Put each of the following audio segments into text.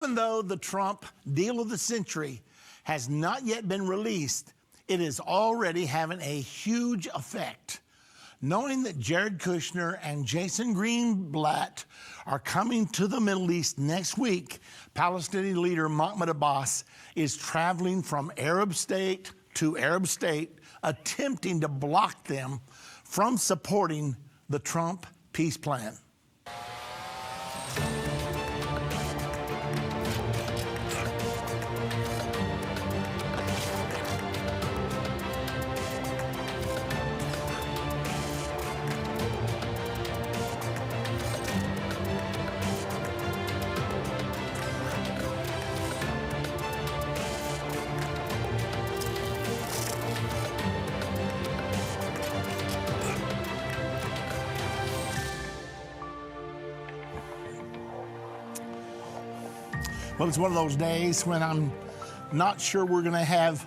Even though the Trump deal of the century has not yet been released, it is already having a huge effect. Knowing that Jared Kushner and Jason Greenblatt are coming to the Middle East next week, Palestinian leader Mahmoud Abbas is traveling from Arab state to Arab state, attempting to block them from supporting the Trump peace plan. Well, it's one of those days when I'm not sure we're going to have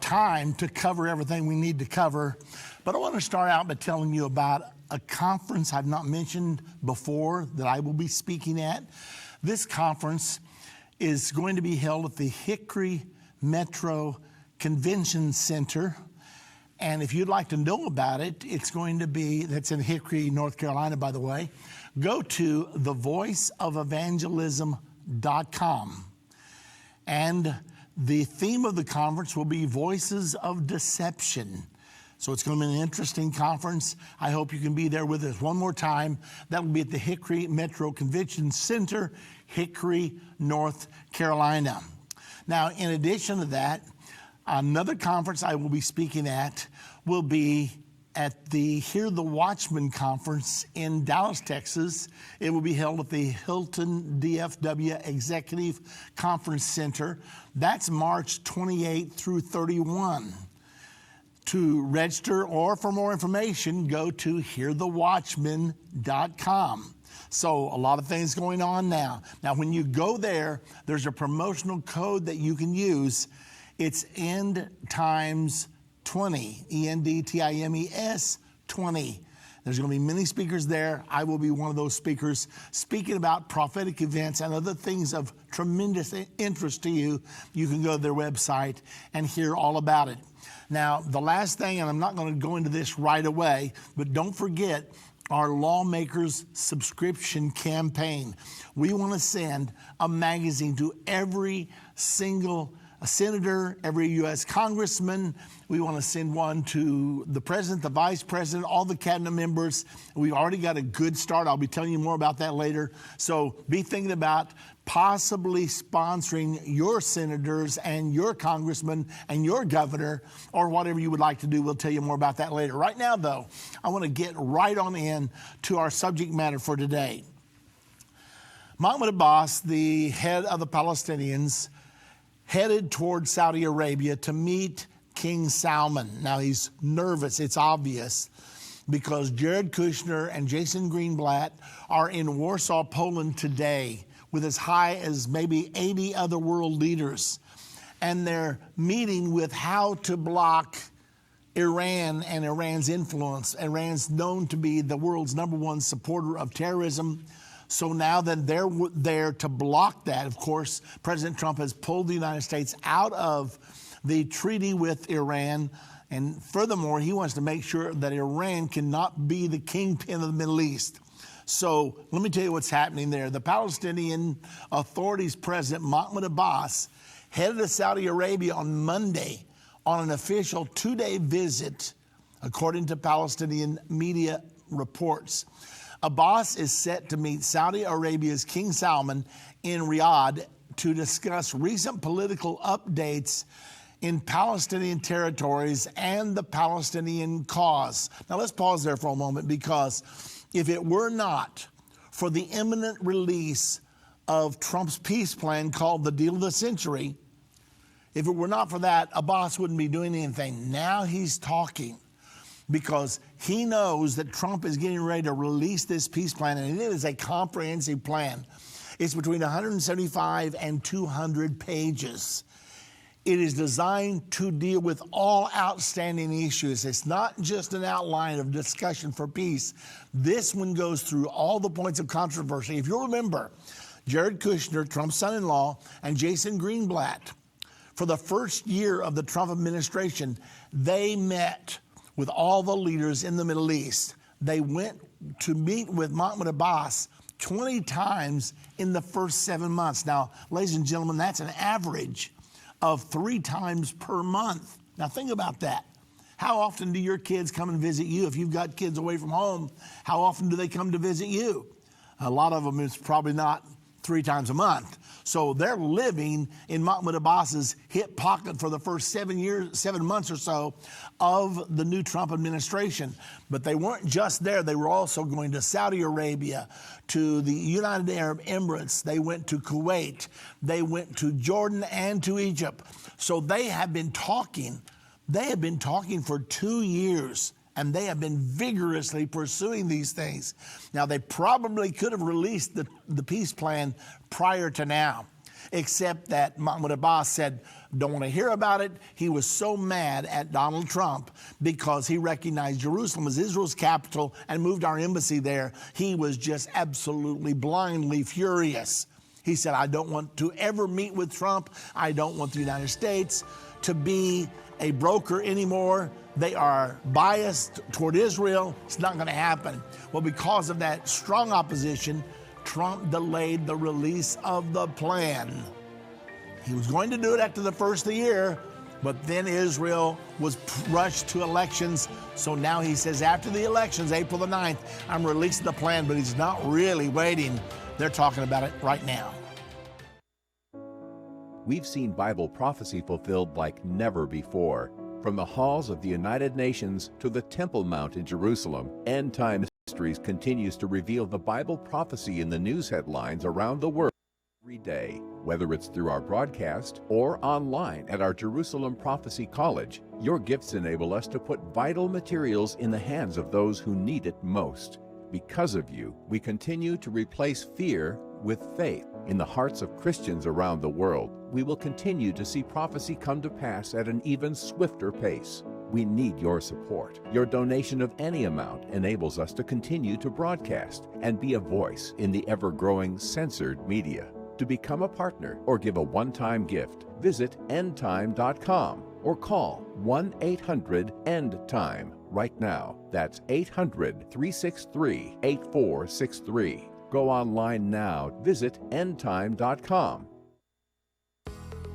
time to cover everything we need to cover. But I want to start out by telling you about a conference I've not mentioned before that I will be speaking at. This conference is going to be held at the Hickory Metro Convention Center. And if you'd like to know about it, it's going to be, that's in Hickory, North Carolina, by the way. Go to thevoiceofevangelism.com. And the theme of the conference will be Voices of Deception. So it's going to be an interesting conference. I hope you can be there with us one more time. That will be at the Hickory Metro Convention Center, Hickory, North Carolina. Now, in addition to that, another conference I will be speaking at will be at the Hear the Watchman Conference in Dallas, Texas. It will be held at the Hilton DFW Executive Conference Center. That's March 28 through 31. To register or for more information, go to hearthewatchman.com. So a lot of things going on now. Now, when you go there, there's a promotional code that you can use. It's Endtimes 20, ENDTIMES 20. There's going to be many speakers there. I will be one of those speakers speaking about prophetic events and other things of tremendous interest to you. You can go to their website and hear all about it. Now, the last thing, and I'm not going to go into this right away, but don't forget our Lawmakers subscription campaign. We want to send a magazine to every single senator, every U.S. congressman. We want to send one to the president, the vice president, all the cabinet members. We've already got a good start. I'll be telling you more about that later. So be thinking about possibly sponsoring your senators and your congressman and your governor, or whatever you would like to do. We'll tell you more about that later. Right now, though, I want to get right on in to our subject matter for today. Mahmoud Abbas, the head of the Palestinians, headed toward Saudi Arabia to meet King Salman. Now, he's nervous, it's obvious, because Jared Kushner and Jason Greenblatt are in Warsaw, Poland today, with as high as maybe 80 other world leaders. And they're meeting with how to block Iran and Iran's influence. Iran's known to be the world's #1 supporter of terrorism. So now that they're there to block that, of course, President Trump has pulled the United States out of the treaty with Iran. And furthermore, he wants to make sure that Iran cannot be the kingpin of the Middle East. So let me tell you what's happening there. The Palestinian Authority's president, Mahmoud Abbas, headed to Saudi Arabia on Monday on an official 2-day visit, according to Palestinian media reports. Abbas is set to meet Saudi Arabia's King Salman in Riyadh to discuss recent political updates in Palestinian territories and the Palestinian cause. Now let's pause there for a moment, because if it were not for the imminent release of Trump's peace plan called the Deal of the Century, if it were not for that, Abbas wouldn't be doing anything. Now he's talking, because he knows that Trump is getting ready to release this peace plan, and it is a comprehensive plan. It's between 175 and 200 pages. It is designed to deal with all outstanding issues. It's not just an outline of discussion for peace. This one goes through all the points of controversy. If you remember, Jared Kushner, Trump's son-in-law, and Jason Greenblatt, for the first year of the Trump administration, they met with all the leaders in the Middle East. They went to meet with Mahmoud Abbas 20 times in the first 7 months. Now, ladies and gentlemen, that's an average of 3 times per month. Now, think about that. How often do your kids come and visit you? If you've got kids away from home, how often do they come to visit you? A lot of them is probably not 3 times a month. So they're living in Mahmoud Abbas's hip pocket for the first 7 months or so of the new Trump administration. But they weren't just there. They were also going to Saudi Arabia, to the United Arab Emirates. They went to Kuwait. They went to Jordan and to Egypt. So they have been talking. They have been talking for 2 years. And they have been vigorously pursuing these things. Now, they probably could have released the peace plan prior to now, except that Mahmoud Abbas said, don't want to hear about it. He was so mad at Donald Trump because he recognized Jerusalem as Israel's capital and moved our embassy there. He was just absolutely blindly furious. He said, I don't want to ever meet with Trump. I don't want the United States to be a broker anymore. They are biased toward Israel. It's not going to happen. Well, because of that strong opposition, Trump delayed the release of the plan. He was going to do it after the first of the year, but then Israel was rushed to elections. So now he says after the elections, April the 9th, I'm releasing the plan, but he's not really waiting. They're talking about it right now. We've seen Bible prophecy fulfilled like never before. From the halls of the United Nations to the Temple Mount in Jerusalem, Endtime Ministries continues to reveal the Bible prophecy in the news headlines around the world every day. Whether it's through our broadcast or online at our Jerusalem Prophecy College, your gifts enable us to put vital materials in the hands of those who need it most. Because of you, we continue to replace fear with faith in the hearts of Christians around the world. We will continue to see prophecy come to pass at an even swifter pace. We need your support. Your donation of any amount enables us to continue to broadcast and be a voice in the ever-growing censored media. To become a partner or give a one-time gift, visit endtime.com or call 1-800-END-TIME right now. That's 800-363-8463. Go online now. Visit endtime.com.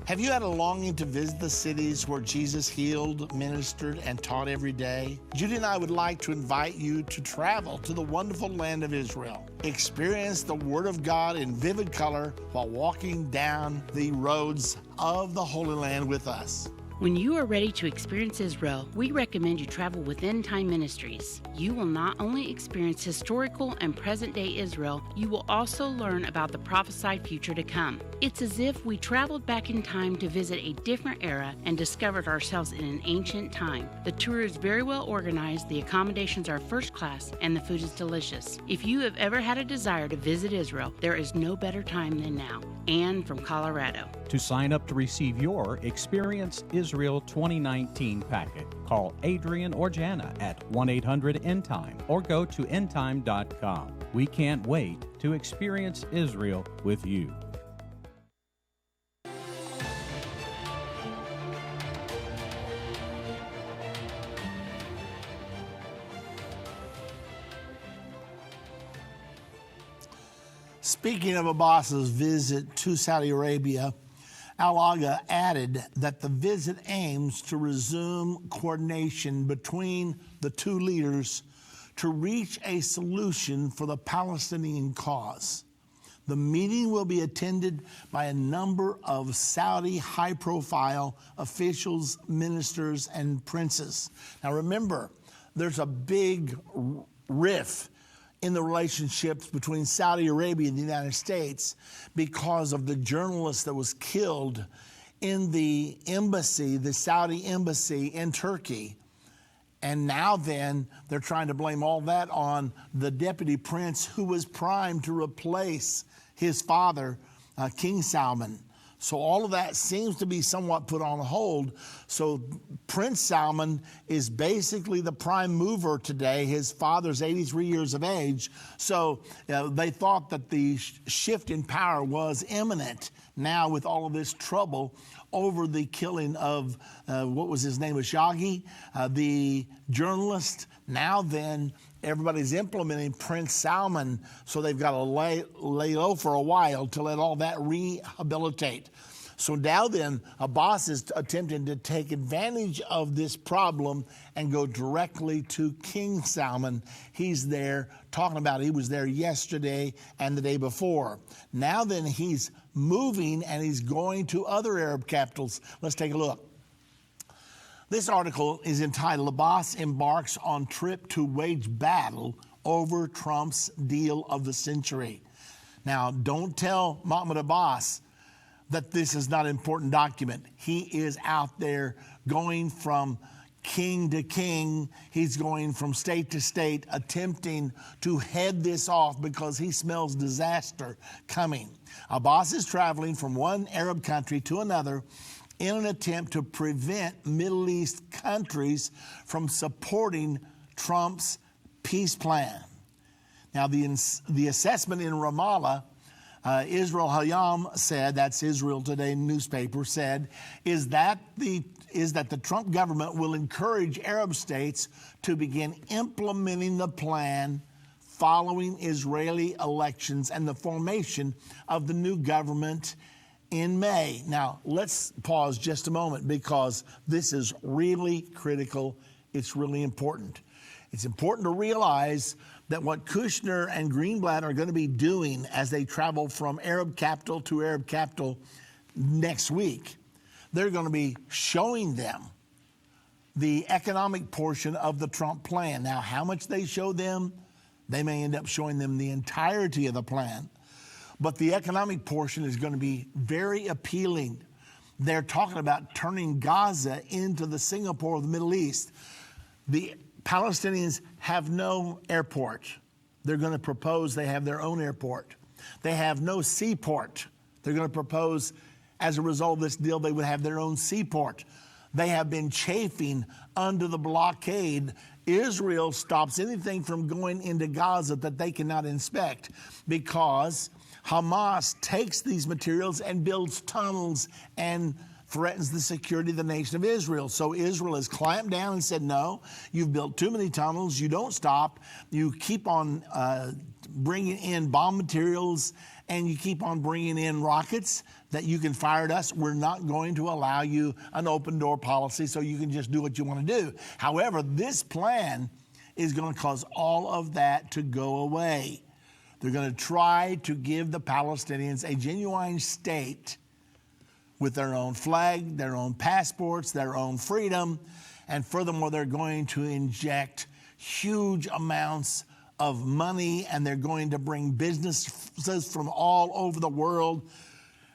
Have you had a longing to visit the cities where Jesus healed, ministered, and taught every day? Judy and I would like to invite you to travel to the wonderful land of Israel. Experience the Word of God in vivid color while walking down the roads of the Holy Land with us. When you are ready to experience Israel, we recommend you travel with Endtime Ministries. You will not only experience historical and present-day Israel, you will also learn about the prophesied future to come. It's as if we traveled back in time to visit a different era and discovered ourselves in an ancient time. The tour is very well organized, the accommodations are first class, and the food is delicious. If you have ever had a desire to visit Israel, there is no better time than now. Ann from Colorado. To sign up to receive your Experience Israel 2019 packet, call Adrian or Jana at 1-800-ENDTIME or go to endtime.com. We can't wait to experience Israel with you. Speaking of Abbas's visit to Saudi Arabia, Al-Agha added that the visit aims to resume coordination between the two leaders to reach a solution for the Palestinian cause. The meeting will be attended by a number of Saudi high-profile officials, ministers, and princes. Now remember, there's a big rift in the relationships between Saudi Arabia and the United States because of the journalist that was killed in the embassy, the Saudi embassy in Turkey. And now then, they're trying to blame all that on the deputy prince who was primed to replace his father, King Salman. So all of that seems to be somewhat put on hold. So Prince Salman is basically the prime mover today. His father's 83 years of age. So they thought that the shift in power was imminent. Now with all of this trouble over the killing of, what was his name, Khashoggi, the journalist, now then everybody's implementing Prince Salman, so they've got to lay low for a while to let all that rehabilitate. So now then, Abbas is attempting to take advantage of this problem and go directly to King Salman. He's there talking about, he was there yesterday and the day before. Now then, he's moving and he's going to other Arab capitals. Let's take a look. This article is entitled, Abbas Embarks on Trip to Wage Battle Over Trump's Deal of the Century. Now, don't tell Mahmoud Abbas that this is not an important document. He is out there going from king to king. He's going from state to state, attempting to head this off because he smells disaster coming. Abbas is traveling from one Arab country to another in an attempt to prevent Middle East countries from supporting Trump's peace plan. Now, the assessment in Ramallah, Israel Hayam said, that's Israel Today newspaper said, is that the Trump government will encourage Arab states to begin implementing the plan following Israeli elections and the formation of the new government in May. Now, let's pause just a moment because this is really critical. It's really important. It's important to realize that what Kushner and Greenblatt are going to be doing as they travel from Arab capital to Arab capital next week, they're going to be showing them the economic portion of the Trump plan. Now, how much they show them, they may end up showing them the entirety of the plan. But the economic portion is going to be very appealing. They're talking about turning Gaza into the Singapore of the Middle East. The Palestinians have no airport. They're going to propose they have their own airport. They have no seaport. They're going to propose, as a result of this deal, they would have their own seaport. They have been chafing under the blockade. Israel stops anything from going into Gaza that they cannot inspect because Hamas takes these materials and builds tunnels and threatens the security of the nation of Israel. So Israel has clamped down and said, no, you've built too many tunnels. You don't stop. You keep on bringing in bomb materials and you keep on bringing in rockets that you can fire at us. We're not going to allow you an open door policy so you can just do what you want to do. However, this plan is going to cause all of that to go away. They're going to try to give the Palestinians a genuine state with their own flag, their own passports, their own freedom. And furthermore, they're going to inject huge amounts of money and they're going to bring businesses from all over the world.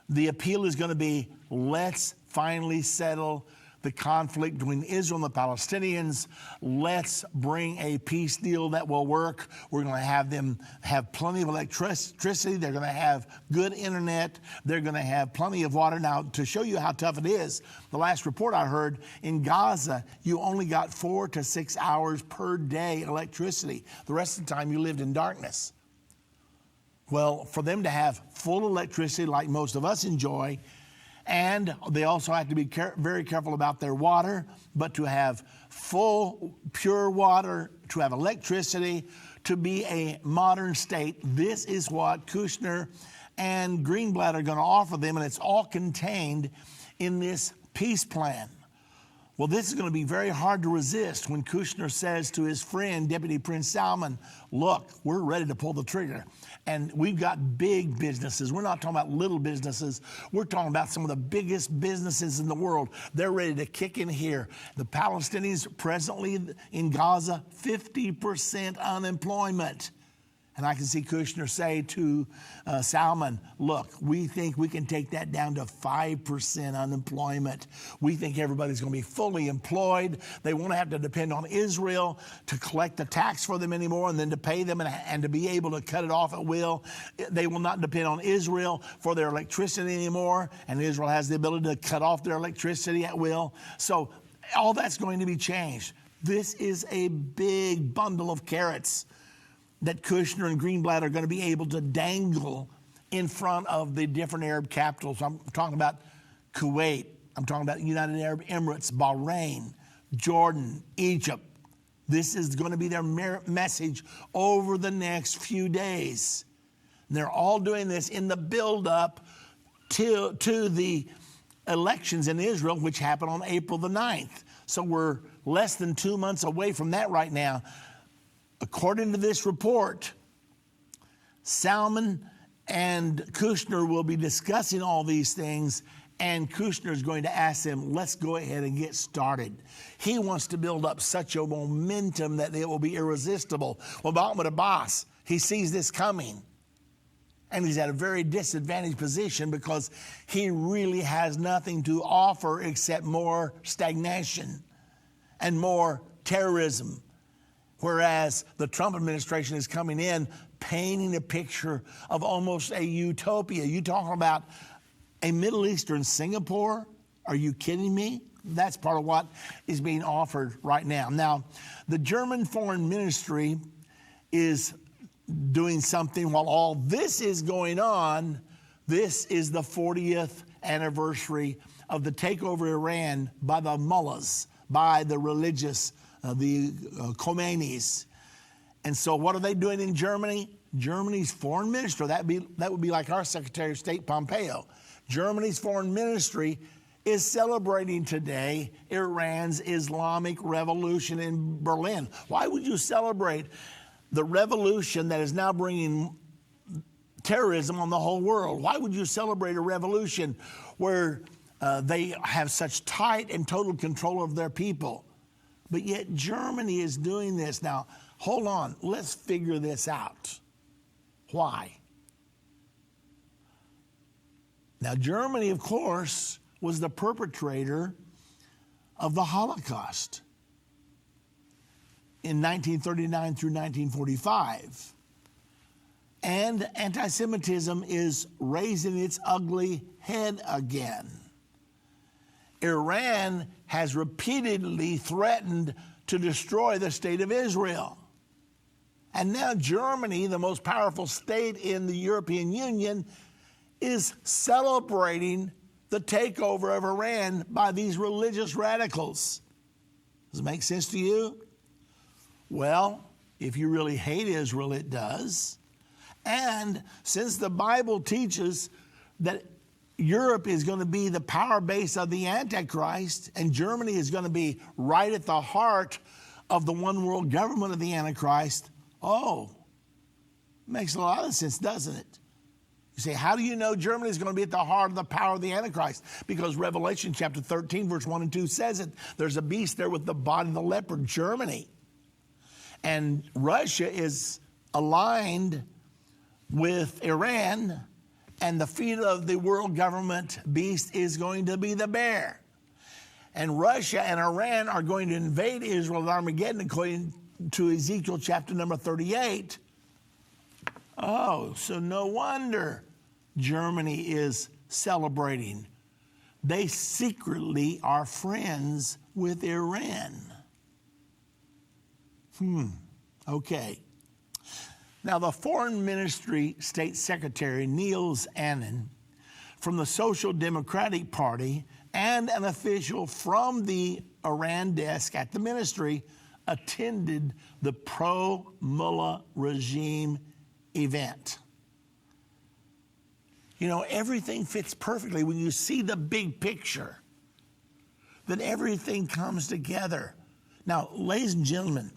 The appeal is going to be, let's finally settle the conflict between Israel and the Palestinians. Let's bring a peace deal that will work. We're going to have them have plenty of electricity. They're going to have good internet. They're going to have plenty of water. Now, to show you how tough it is, the last report I heard, in Gaza, you only got 4 to 6 hours per day electricity. The rest of the time, you lived in darkness. Well, for them to have full electricity like most of us enjoy, and they also have to be very careful about their water, but to have full, pure water, to have electricity, to be a modern state, this is what Kushner and Greenblatt are going to offer them, and it's all contained in this peace plan. Well, this is going to be very hard to resist when Kushner says to his friend, Deputy Prince Salman, look, we're ready to pull the trigger. And we've got big businesses. We're not talking about little businesses. We're talking about some of the biggest businesses in the world. They're ready to kick in here. The Palestinians presently in Gaza, 50% unemployment. And I can see Kushner say to Salman, look, we think we can take that down to 5% unemployment. We think everybody's going to be fully employed. They won't have to depend on Israel to collect the tax for them anymore and then to pay them and to be able to cut it off at will. They will not depend on Israel for their electricity anymore, and Israel has the ability to cut off their electricity at will. So all that's going to be changed. This is a big bundle of carrots that Kushner and Greenblatt are going to be able to dangle in front of the different Arab capitals. I'm talking about Kuwait. I'm talking about United Arab Emirates, Bahrain, Jordan, Egypt. This is going to be their message over the next few days. And they're all doing this in the build-up to the elections in Israel, which happen on April the 9th. So we're less than 2 months away from that right now. According to this report, Salman and Kushner will be discussing all these things, and Kushner is going to ask them, let's go ahead and get started. He wants to build up such a momentum that it will be irresistible. Well, Mahmoud Abbas, he sees this coming, and he's at a very disadvantaged position because he really has nothing to offer except more stagnation and more terrorism. Whereas the Trump administration is coming in painting a picture of almost a utopia. You talking about a Middle Eastern Singapore? Are you kidding me? That's part of what is being offered right now. Now, the German Foreign Ministry is doing something while all this is going on. This is the 40th anniversary of the takeover of Iran by the mullahs, by the religious the Khomeinis. And so what are they doing in Germany? Germany's foreign minister, that would be like our Secretary of State Pompeo. Germany's foreign ministry is celebrating today Iran's Islamic revolution in Berlin. Why would you celebrate the revolution that is now bringing terrorism on the whole world? Why would you celebrate a revolution where they have such tight and total control of their people? But yet Germany is doing this. Now, hold on. Let's figure this out. Why? Now, Germany, of course, was the perpetrator of the Holocaust in 1939 through 1945. And anti-Semitism is raising its ugly head again. Iran has repeatedly threatened to destroy the state of Israel. And now Germany, the most powerful state in the European Union, is celebrating the takeover of Iran by these religious radicals. Does it make sense to you? Well, if you really hate Israel, it does. And since the Bible teaches that Europe is going to be the power base of the Antichrist, and Germany is going to be right at the heart of the one world government of the Antichrist, makes a lot of sense, doesn't it? You say, how do you know Germany is going to be at the heart of the power of the Antichrist? Because Revelation chapter 13, verse 1 and 2 says it. There's a beast there with the body of the leopard, Germany. And Russia is aligned with Iran, and the feet of the world government beast is going to be the bear. And Russia and Iran are going to invade Israel at Armageddon, according to Ezekiel chapter number 38. So no wonder Germany is celebrating. They secretly are friends with Iran. Okay. Now, the Foreign Ministry State Secretary, Niels Annan, from the Social Democratic Party, and an official from the Iran desk at the ministry attended the pro-Mullah regime event. You know, everything fits perfectly when you see the big picture, that everything comes together. Now, ladies and gentlemen,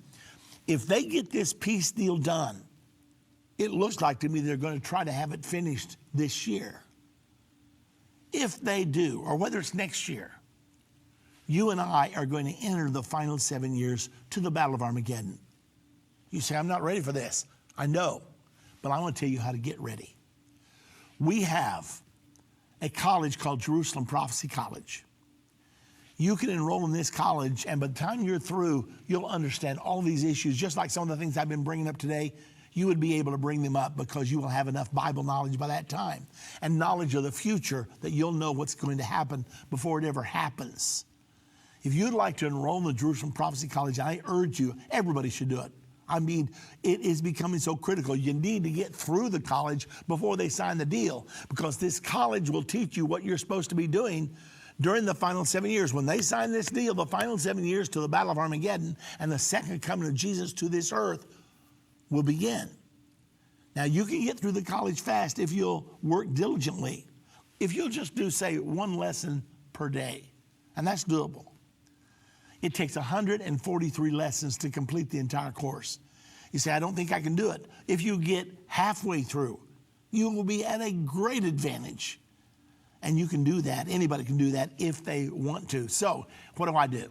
if they get this peace deal done, it looks like to me they're going to try to have it finished this year. If they do, or whether it's next year, you and I are going to enter the final 7 years to the Battle of Armageddon. You say, I'm not ready for this. I know. but I want to tell you how to get ready. We have a college called Jerusalem Prophecy College. You can enroll in this college, and by the time you're through, you'll understand all of these issues, just like some of the things I've been bringing up today. You would be able to bring them up because you will have enough Bible knowledge by that time and knowledge of the future that you'll know what's going to happen before it ever happens. If you'd like to enroll in the Jerusalem Prophecy College, I urge you, everybody should do it. I mean, it is becoming so critical. You need to get through the college before they sign the deal, because this college will teach you what you're supposed to be doing during the final 7 years. When they sign this deal, the final 7 years to the Battle of Armageddon and the second coming of Jesus to this earth will begin. Now, you can get through the college fast if you'll work diligently. If you'll just do, say, one lesson per day, and that's doable. It takes 143 lessons to complete the entire course. You say, I don't think I can do it. If you get halfway through, you will be at a great advantage. And you can do that. Anybody can do that if they want to. So what do?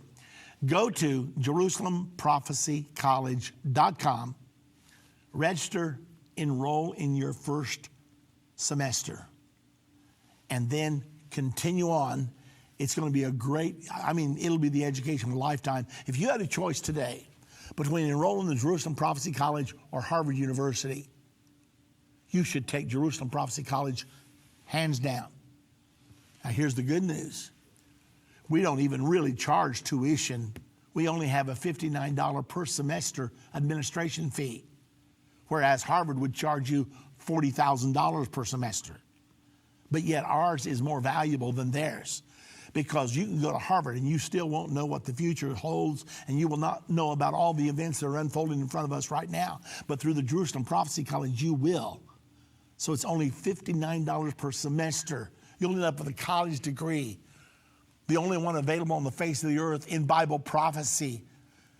Go to JerusalemProphecyCollege.com, register, enroll in your first semester, and then continue on. It's going to be it'll be the education of a lifetime. If you had a choice today between enrolling in the Jerusalem Prophecy College or Harvard University, you should take Jerusalem Prophecy College hands down. Now, here's the good news. We don't even really charge tuition. We only have a $59 per semester administration fee, whereas Harvard would charge you $40,000 per semester. But yet ours is more valuable than theirs, because you can go to Harvard and you still won't know what the future holds, and you will not know about all the events that are unfolding in front of us right now. But through the Jerusalem Prophecy College, you will. So it's only $59 per semester. You'll end up with a college degree, the only one available on the face of the earth in Bible prophecy.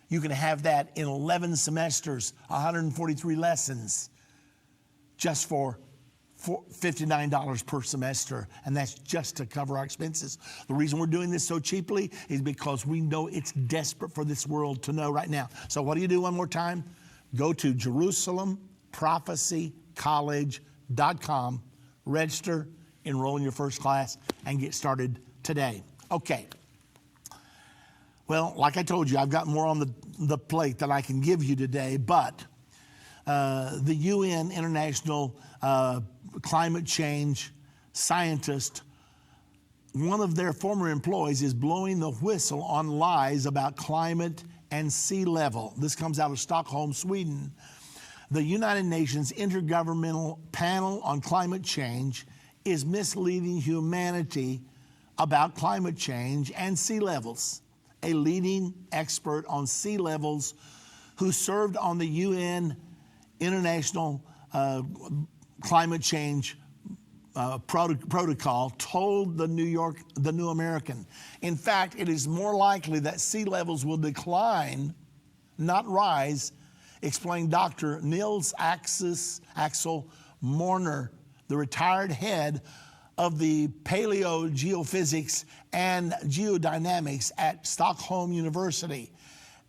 You can have that in 11 semesters, 143 lessons, just for $59 per semester, and that's just to cover our expenses. The reason we're doing this so cheaply is because we know it's desperate for this world to know right now. So what do you do one more time? Go to JerusalemProphecyCollege.com, register, enroll in your first class, and get started today. Okay. Well, like I told you, I've got more on the plate that I can give you today, but the UN International Climate Change scientist, one of their former employees is blowing the whistle on lies about climate and sea level. This comes out of Stockholm, Sweden. The United Nations Intergovernmental Panel on Climate Change is misleading humanity about climate change and sea levels. A leading expert on sea levels who served on the UN International Climate Change Protocol told the New American, in fact, it is more likely that sea levels will decline, not rise, explained Dr. Niels Axel Morner, the retired head of the paleogeophysics and geodynamics at Stockholm University.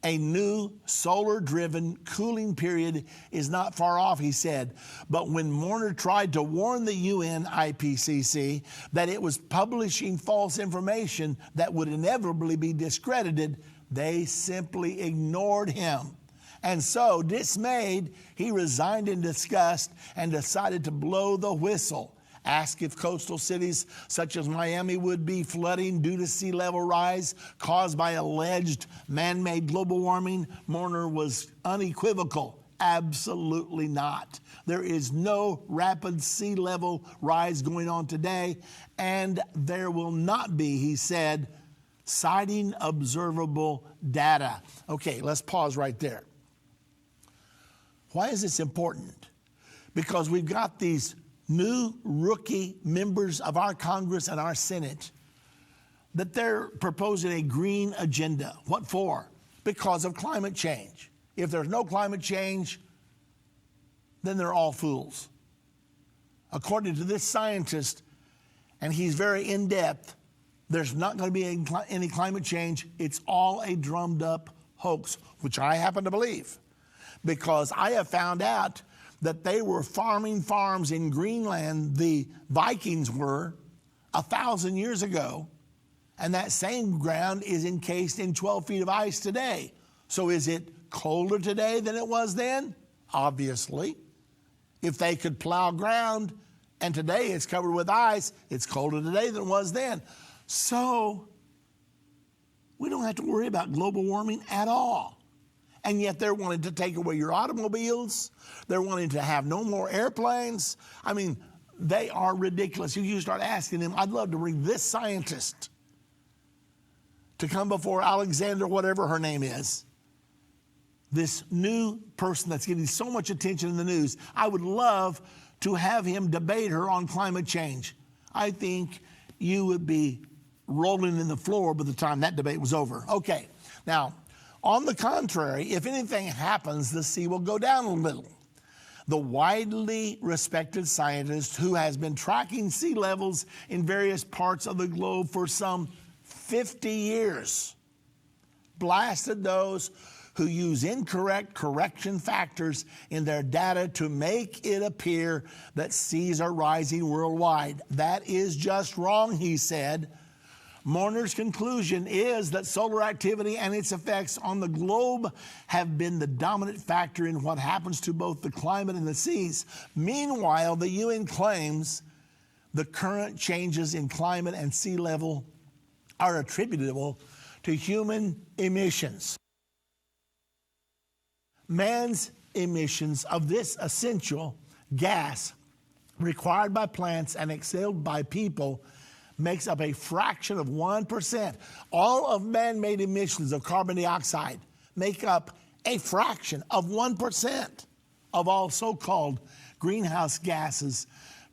A new solar-driven cooling period is not far off, he said. But when Morner tried to warn the UN IPCC that it was publishing false information that would inevitably be discredited, they simply ignored him. And so, dismayed, he resigned in disgust and decided to blow the whistle. Asked if coastal cities such as Miami would be flooding due to sea level rise caused by alleged man-made global warming, Morner was unequivocal. Absolutely not. There is no rapid sea level rise going on today, and there will not be, he said, citing observable data. Okay, let's pause right there. Why is this important? Because we've got these new rookie members of our Congress and our Senate that they're proposing a green agenda. What for? Because of climate change. If there's no climate change, then they're all fools. According to this scientist, and he's very in-depth, there's not going to be any climate change. It's all a drummed up hoax, which I happen to believe, because I have found out that they were farming farms in Greenland, the Vikings were, 1,000 years ago, and that same ground is encased in 12 feet of ice today. So is it colder today than it was then? Obviously. If they could plow ground and today it's covered with ice, it's colder today than it was then. So we don't have to worry about global warming at all. And yet they're wanting to take away your automobiles. They're wanting to have no more airplanes. I mean, they are ridiculous. You start asking them, I'd love to bring this scientist to come before Alexander, whatever her name is, this new person that's getting so much attention in the news. I would love to have him debate her on climate change. I think you would be rolling in the floor by the time that debate was over. Okay, now, on the contrary, if anything happens, the sea will go down a little. The widely respected scientist who has been tracking sea levels in various parts of the globe for some 50 years blasted those who use incorrect correction factors in their data to make it appear that seas are rising worldwide. That is just wrong, he said. Mourner's conclusion is that solar activity and its effects on the globe have been the dominant factor in what happens to both the climate and the seas. Meanwhile, the UN claims the current changes in climate and sea level are attributable to human emissions. Man's emissions of this essential gas required by plants and exhaled by people makes up a fraction of 1%. All of man-made emissions of carbon dioxide make up a fraction of 1% of all so-called greenhouse gases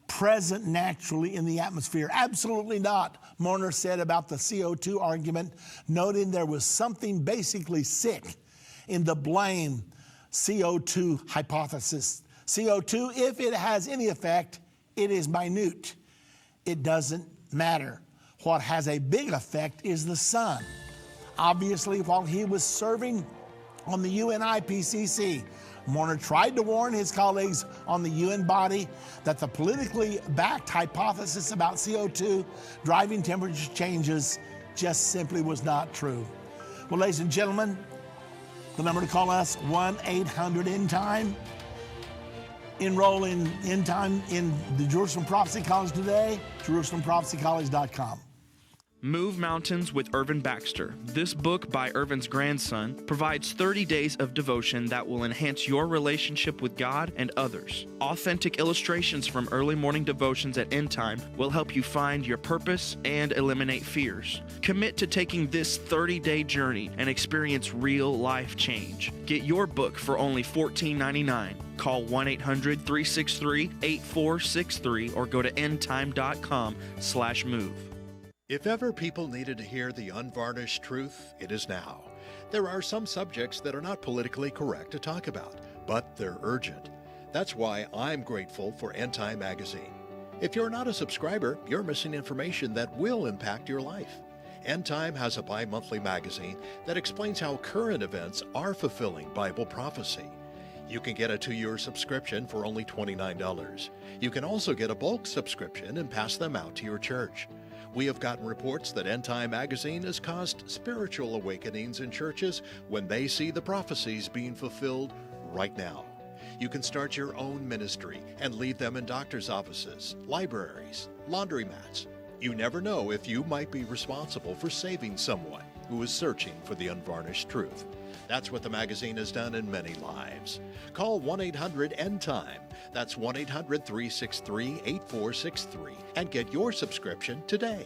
present naturally in the atmosphere. Absolutely not, Mourner said about the CO2 argument, noting there was something basically sick in the blame CO2 hypothesis. CO2, if it has any effect, it is minute. It doesn't matter. What has a big effect is the sun. Obviously, while he was serving on the UN IPCC, Mourner tried to warn his colleagues on the UN body that the politically backed hypothesis about CO2 driving temperature changes just simply was not true. Well, ladies and gentlemen, the number to call us, 1-800-ENDTIME. Enroll in Endtime in the Jerusalem Prophecy College today, JerusalemProphecyCollege.com. Move Mountains with Irvin Baxter. This book by Irvin's grandson provides 30 days of devotion that will enhance your relationship with God and others. Authentic illustrations from early morning devotions at Endtime will help you find your purpose and eliminate fears. Commit to taking this 30-day journey and experience real life change. Get your book for only $14.99. Call 1-800-363-8463 or go to endtime.com/move. If ever people needed to hear the unvarnished truth, it is now. There are some subjects that are not politically correct to talk about, but they're urgent. That's why I'm grateful for Endtime magazine. If you're not a subscriber, you're missing information that will impact your life. Endtime has a bi-monthly magazine that explains how current events are fulfilling Bible prophecy. You can get a 2-year subscription for only $29. You can also get a bulk subscription and pass them out to your church. We have gotten reports that Endtime magazine has caused spiritual awakenings in churches when they see the prophecies being fulfilled right now. You can start your own ministry and leave them in doctor's offices, libraries, laundromats. You never know if you might be responsible for saving someone who is searching for the unvarnished truth. That's what the magazine has done in many lives. Call 1-800-ENDTIME. That's 1-800-363-8463 and get your subscription today.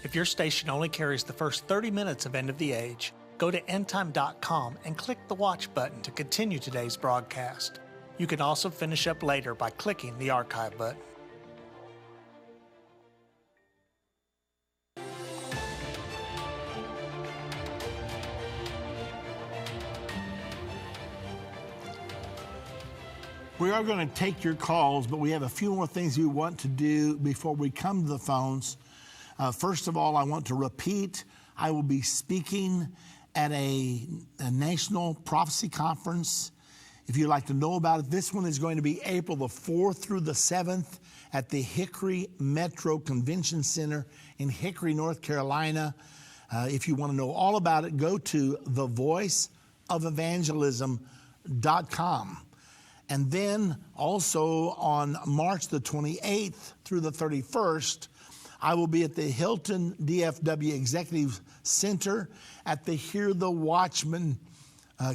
If your station only carries the first 30 minutes of End of the Age, go to endtime.com and click the watch button to continue today's broadcast. You can also finish up later by clicking the archive button. We are going to take your calls, but we have a few more things we want to do before we come to the phones. First of all, I want to repeat, I will be speaking at a national prophecy conference If you'd like to know about it, this one is going to be April the 4th through the 7th at the Hickory Metro Convention Center in Hickory, North Carolina. If you want to know all about it, go to thevoiceofevangelism.com. And then also on March the 28th through the 31st, I will be at the Hilton DFW Executive Center at the Hear the Watchman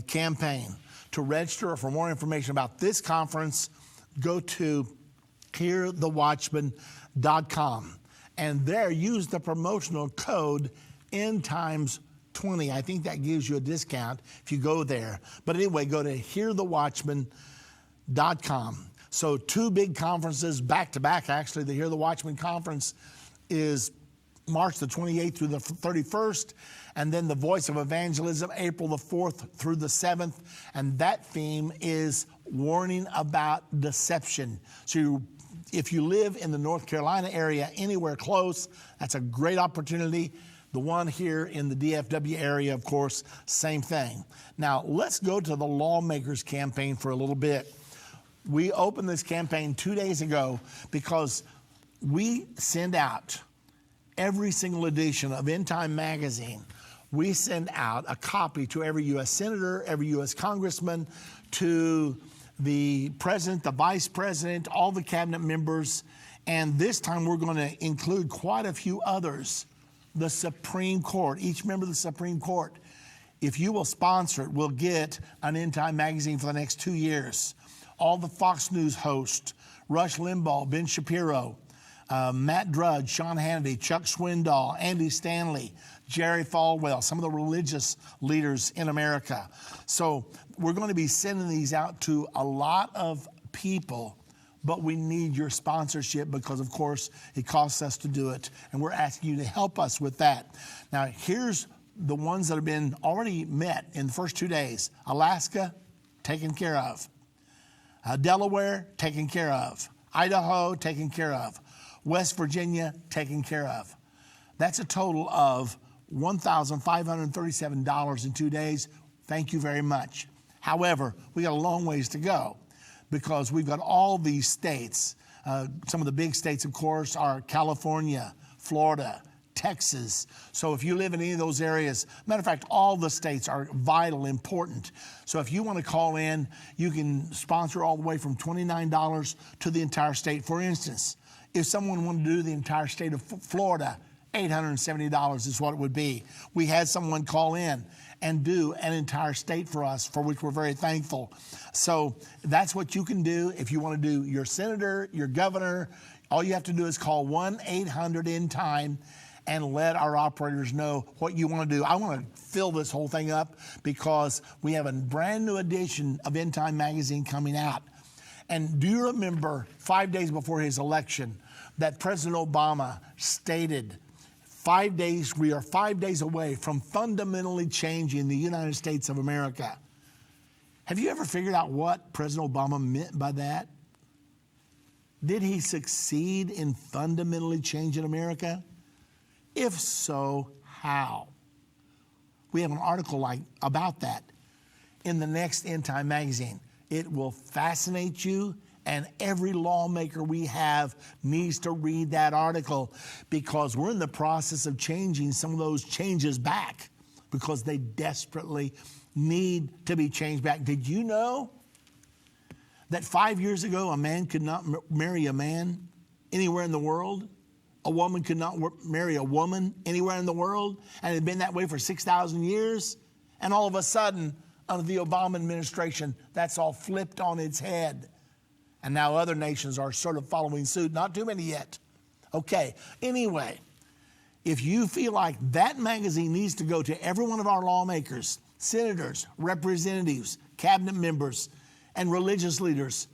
campaign. To register or for more information about this conference, go to hearthewatchman.com. And there, use the promotional code EndTimes20. I think that gives you a discount if you go there. But anyway, go to hearthewatchman.com. So 2 big conferences back to back, actually. The Hear the Watchman conference is March the 28th through the 31st, and then the Voice of Evangelism, April the 4th through the 7th, and that theme is warning about deception. So if you live in the North Carolina area, anywhere close, that's a great opportunity. The one here in the DFW area, of course, same thing. Now, let's go to the Lawmakers campaign for a little bit. We opened this campaign 2 days ago because we send out every single edition of Endtime magazine. We send out a copy to every U.S. Senator, every U.S. Congressman, to the President, the Vice President, all the cabinet members, and this time we're going to include quite a few others. The Supreme Court, each member of the Supreme Court. If you will sponsor it, we'll get an Endtime magazine for the next 2 years. All the Fox News hosts, Rush Limbaugh, Ben Shapiro, Matt Drudge, Sean Hannity, Chuck Swindoll, Andy Stanley, Jerry Falwell, some of the religious leaders in America. So we're going to be sending these out to a lot of people, but we need your sponsorship because, of course, it costs us to do it, and we're asking you to help us with that. Now, here's the ones that have been already met in the first 2 days. Alaska, taken care of. Delaware, taken care of. Idaho, taken care of. West Virginia, taken care of. That's a total of $1,537 in 2 days. Thank you very much. However, we got a long ways to go because we've got all these states. Some of the big states, of course, are California, Florida, Texas. So if you live in any of those areas, matter of fact, all the states are vital, important. So if you want to call in, you can sponsor all the way from $29 to the entire state. For instance, if someone wanted to do the entire state of Florida, $870 is what it would be. We had someone call in and do an entire state for us, for which we're very thankful. So that's what you can do if you want to do your senator, your governor. All you have to do is call 1-800-END-TIME and let our operators know what you want to do. I want to fill this whole thing up because we have a brand new edition of Endtime magazine coming out. And do you remember 5 days before his election that President Obama stated, we are 5 days away from fundamentally changing the United States of America. Have you ever figured out what President Obama meant by that? Did he succeed in fundamentally changing America? If so, how? We have an article about that in the next Endtime magazine. It will fascinate you, and every lawmaker we have needs to read that article because we're in the process of changing some of those changes back because they desperately need to be changed back. Did you know that 5 years ago a man could not marry a man anywhere in the world? A woman could not marry a woman anywhere in the world, and it had been that way for 6,000 years. And all of a sudden, under the Obama administration, that's all flipped on its head. And now other nations are sort of following suit. Not too many yet. Okay, anyway, if you feel like that magazine needs to go to every one of our lawmakers, senators, representatives, cabinet members, and religious leaders,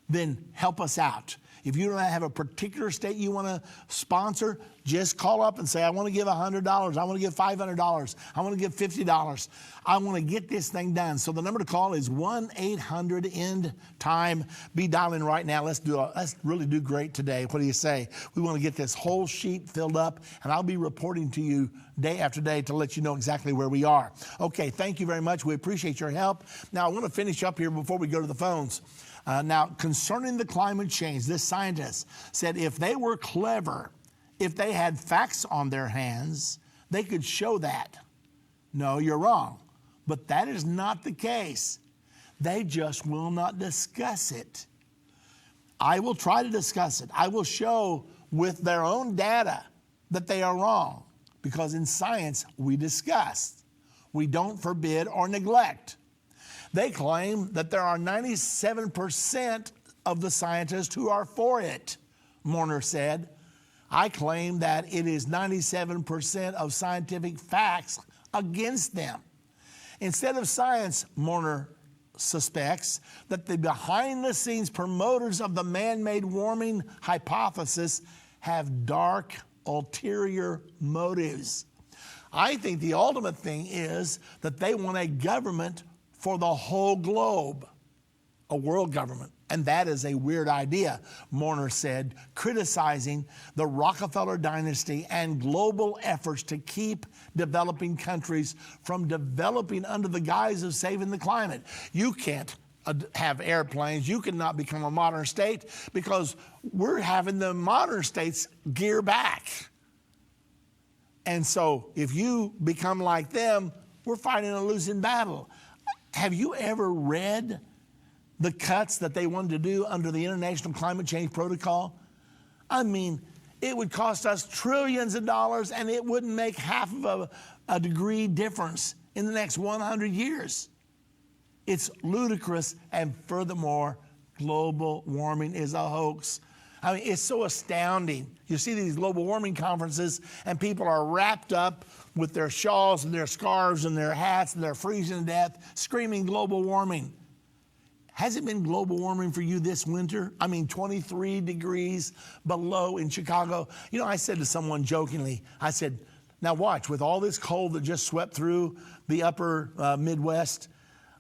then help us out. If you don't have a particular state you want to sponsor, just call up and say, I want to give $100. I want to give $500. I want to give $50. I want to get this thing done. So the number to call is 1-800-END-TIME. Be dialing right now. Let's really do great today. What do you say? We want to get this whole sheet filled up, and I'll be reporting to you day after day to let you know exactly where we are. Okay, thank you very much. We appreciate your help. Now, I want to finish up here before we go to the phones. Now, concerning the climate change, this scientist said if they were clever, if they had facts on their hands, they could show that. No, you're wrong. But that is not the case. They just will not discuss it. I will try to discuss it. I will show with their own data that they are wrong, because in science, we discuss. We don't forbid or neglect. They claim that there are 97% of the scientists who are for it, Mourner said. I claim that it is 97% of scientific facts against them. Instead of science, Mourner suspects that the behind-the-scenes promoters of the man-made warming hypothesis have dark, ulterior motives. I think the ultimate thing is that they want a government for the whole globe, a world government. And that is a weird idea, Mourner said, criticizing the Rockefeller dynasty and global efforts to keep developing countries from developing under the guise of saving the climate. You can't have airplanes. You cannot become a modern state because we're having the modern states gear back. And so if you become like them, we're fighting a losing battle. Have you ever read the cuts that they wanted to do under the International Climate Change Protocol? I mean, it would cost us trillions of dollars, and it wouldn't make half of a degree difference in the next 100 years. It's ludicrous, and furthermore, global warming is a hoax. I mean, it's so astounding. You see these global warming conferences, and people are wrapped up with their shawls and their scarves and their hats, and they're freezing to death, screaming global warming. Has it been global warming for you this winter? I mean, 23 degrees below in Chicago. You know, I said to someone jokingly, I said, now watch, with all this cold that just swept through the upper Midwest,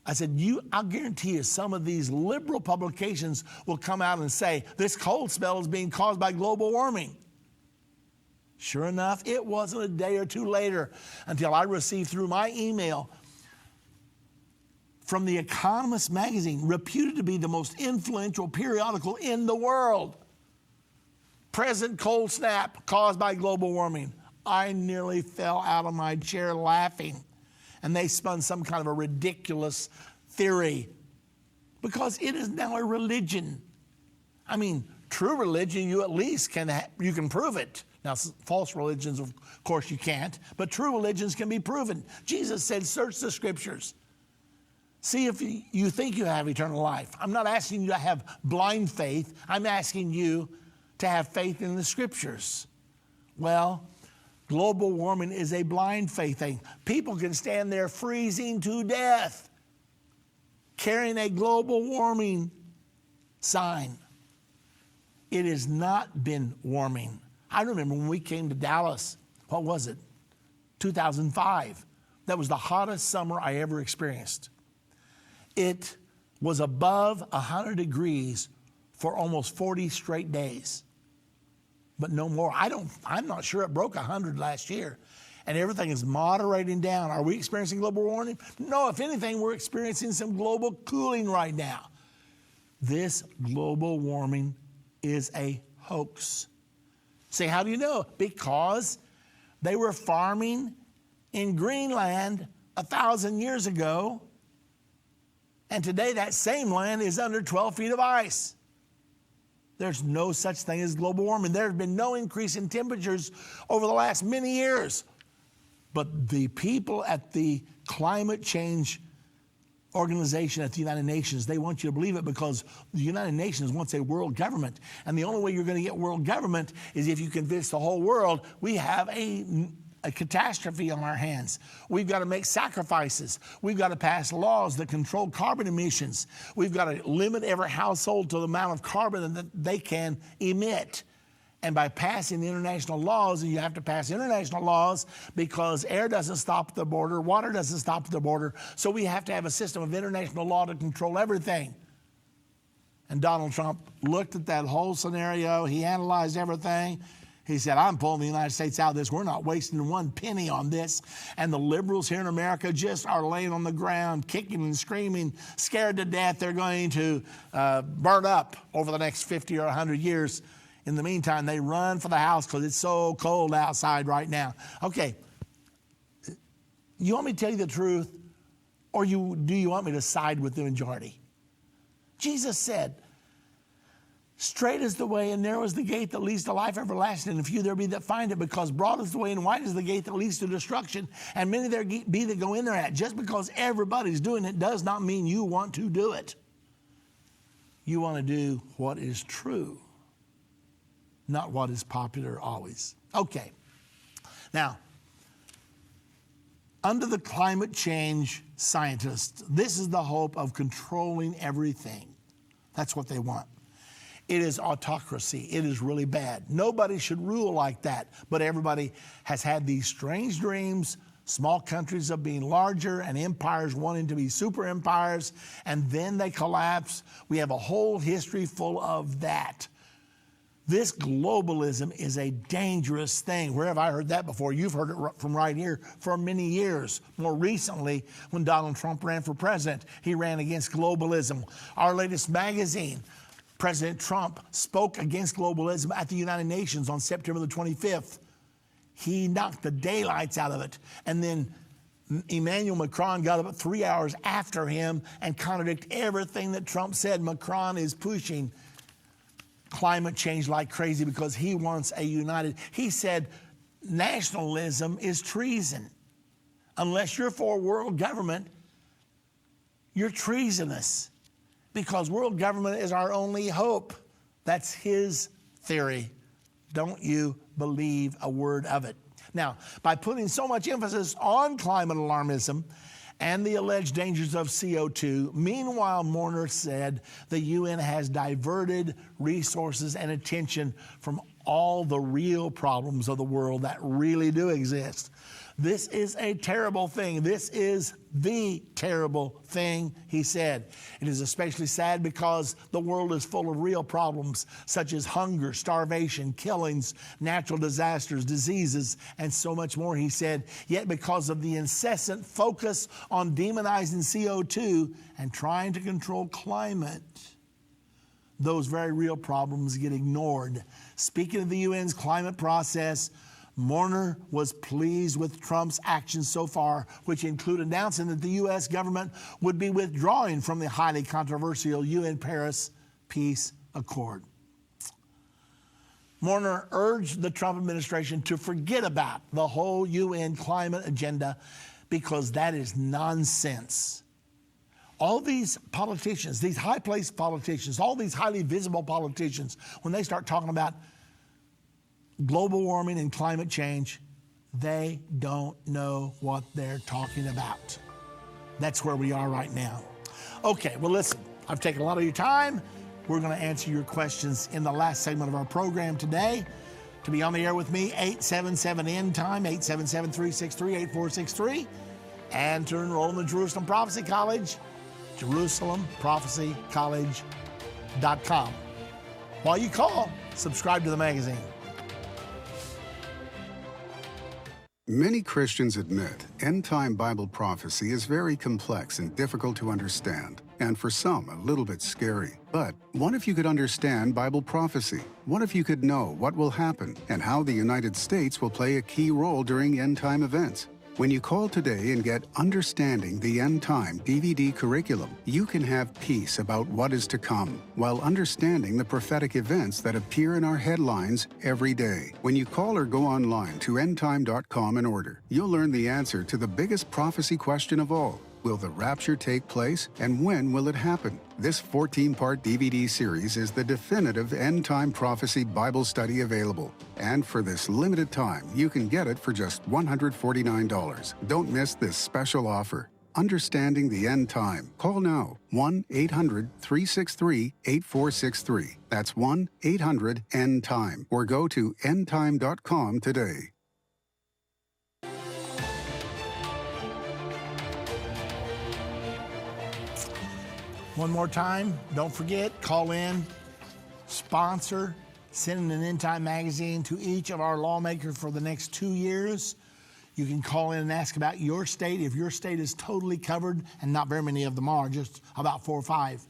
I said, I'll guarantee you some of these liberal publications will come out and say, this cold spell is being caused by global warming. Sure enough, it wasn't a day or two later until I received through my email from The Economist magazine, reputed to be the most influential periodical in the world. Present cold snap caused by global warming. I nearly fell out of my chair laughing. And they spun some kind of a ridiculous theory because it is now a religion. I mean, true religion, you at least you can prove it. Now, false religions, of course, you can't, but true religions can be proven. Jesus said, search the scriptures. See if you think you have eternal life. I'm not asking you to have blind faith. I'm asking you to have faith in the scriptures. Well, global warming is a blind faith thing. People can stand there freezing to death, carrying a global warming sign. It has not been warming. I remember when we came to Dallas, what was it? 2005. That was the hottest summer I ever experienced. It was above 100 degrees for almost 40 straight days. But no more. I'm not sure it broke 100 last year. And everything is moderating down. Are we experiencing global warming? No, if anything, we're experiencing some global cooling right now. This global warming is a hoax. Say, how do you know? Because they were farming in Greenland 1,000 years ago, and today that same land is under 12 feet of ice. There's no such thing as global warming. There's been no increase in temperatures over the last many years. But the people at the climate change organization at the United Nations, they want you to believe it because the United Nations wants a world government. And the only way you're going to get world government is if you convince the whole world we have a a catastrophe on our hands. We've got to make sacrifices. We've got to pass laws that control carbon emissions. We've got to limit every household to the amount of carbon that they can emit. And by passing international laws, and you have to pass international laws because air doesn't stop at the border, water doesn't stop at the border, so we have to have a system of international law to control everything. And Donald Trump looked at that whole scenario. He analyzed everything. He said, I'm pulling the United States out of this. We're not wasting one penny on this. And the liberals here in America just are laying on the ground, kicking and screaming, scared to death they're going to burn up over the next 50 or 100 years. In the meantime, they run for the house because it's so cold outside right now. Okay, you want me to tell you the truth, or do you want me to side with the majority? Jesus said, straight is the way and narrow is the gate that leads to life everlasting, and few there be that find it, because broad is the way and wide is the gate that leads to destruction, and many there be that go in there at. Just because everybody's doing it does not mean you want to do it. You want to do what is true, not what is popular always. Okay. Now, under the climate change scientists, this is the hope of controlling everything. That's what they want. It is autocracy. It is really bad. Nobody should rule like that, but everybody has had these strange dreams, small countries of being larger and empires wanting to be super empires, and then they collapse. We have a whole history full of that. This globalism is a dangerous thing. Where have I heard that before? You've heard it from right here for many years. More recently, when Donald Trump ran for president, he ran against globalism. Our latest magazine, President Trump spoke against globalism at the United Nations on September the 25th. He knocked the daylights out of it. And then Emmanuel Macron got up 3 hours after him and contradicted everything that Trump said. Macron is pushing climate change like crazy because he wants a united. He said nationalism is treason. Unless you're for world government, you're treasonous, because world government is our only hope. That's his theory. Don't you believe a word of it. Now, by putting so much emphasis on climate alarmism and the alleged dangers of CO2, meanwhile, Mourner said the UN has diverted resources and attention from all the real problems of the world that really do exist. This is a terrible thing. This is the terrible thing, he said. It is especially sad because the world is full of real problems such as hunger, starvation, killings, natural disasters, diseases, and so much more, he said. Yet because of the incessant focus on demonizing CO2 and trying to control climate, those very real problems get ignored. Speaking of the UN's climate process, Mourner was pleased with Trump's actions so far, which include announcing that the U.S. government would be withdrawing from the highly controversial UN Paris Peace Accord. Mourner urged the Trump administration to forget about the whole UN climate agenda because that is nonsense. All these politicians, these high-placed politicians, all these highly visible politicians, when they start talking about global warming and climate change, they don't know what they're talking about. That's where we are right now. Okay, well, listen, I've taken a lot of your time. We're going to answer your questions in the last segment of our program today. To be on the air with me, 877-END-TIME, 877-363-8463. And to enroll in the Jerusalem Prophecy College, JerusalemProphecyCollege.com. While you call, subscribe to the magazine. Many Christians admit end-time Bible prophecy is very complex and difficult to understand, and for some, a little bit scary. But what if you could understand Bible prophecy? What if you could know what will happen and how the United States will play a key role during end-time events? When you call today and get Understanding the End Time DVD curriculum, you can have peace about what is to come while understanding the prophetic events that appear in our headlines every day. When you call or go online to endtime.com and order, you'll learn the answer to the biggest prophecy question of all. Will the rapture take place, and when will it happen? This 14-part DVD series is the definitive end-time prophecy Bible study available. And for this limited time, you can get it for just $149. Don't miss this special offer. Understanding the End Time. Call now, 1-800-363-8463. That's 1-800-END-TIME. Or go to endtime.com today. One more time, don't forget, call in, sponsor, send an End Time magazine to each of our lawmakers for the next 2 years. You can call in and ask about your state. If your state is totally covered, and not very many of them are, just about 4 or 5,